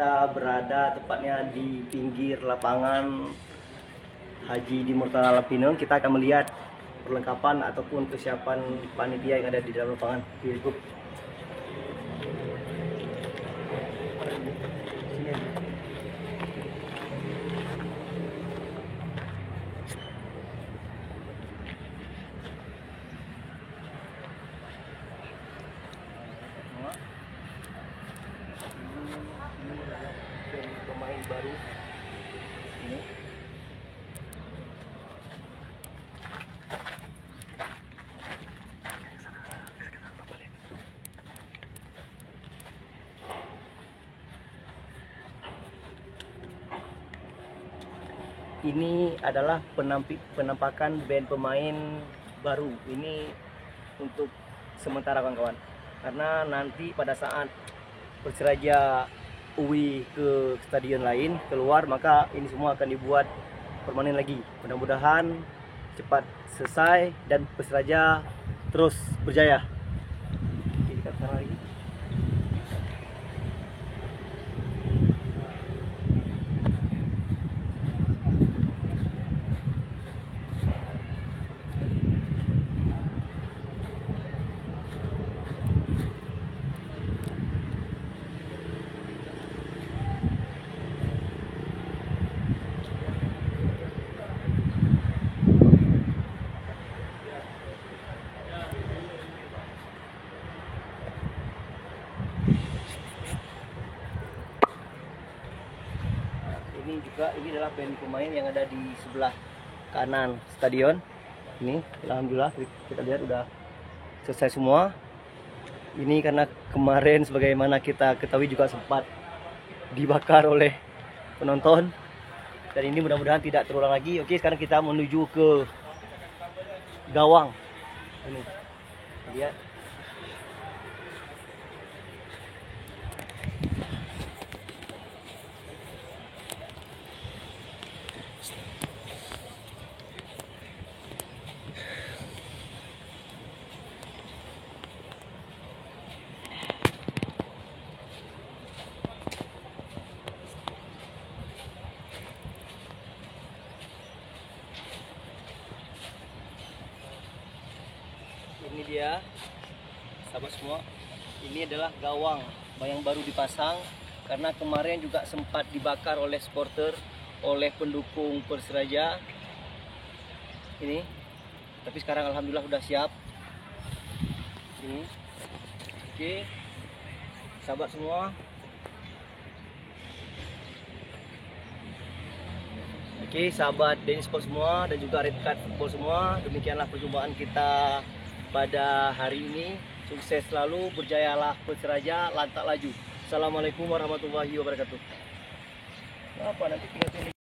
kita berada tepatnya di pinggir lapangan Haji di Murtala Lapineng. Kita akan melihat perlengkapan ataupun kesiapan panitia yang ada di dalam lapangan. Cukup. Pemain baru ini. Ini adalah penampakan band pemain baru. Ini untuk sementara kawan-kawan. Karena nanti pada saat Persiraja UI ke stadion lain keluar, maka ini semua akan dibuat permanen lagi. Mudah-mudahan cepat selesai dan Persiraja terus berjaya. Oke, kita sekarang lagi. Ini adalah band pemain yang ada di sebelah kanan stadion. Ini alhamdulillah kita lihat udah selesai semua. Ini karena kemarin sebagaimana kita ketahui juga sempat dibakar oleh penonton, dan ini mudah-mudahan tidak terulang lagi. Oke, sekarang kita menuju ke gawang. Ini lihat. Ini dia, sahabat semua. Ini adalah gawang yang baru dipasang karena kemarin juga sempat dibakar oleh supporter, oleh pendukung Persiraja. Ini, tapi sekarang alhamdulillah sudah siap. Ini, oke, sahabat semua. Oke, sahabat Denny Sport semua dan juga Red Card Football semua, demikianlah perjumpaan kita pada hari ini. Sukses selalu, berjayalah Persiraja, lantak laju. Assalamualaikum warahmatullahi wabarakatuh. Apa nanti tinggal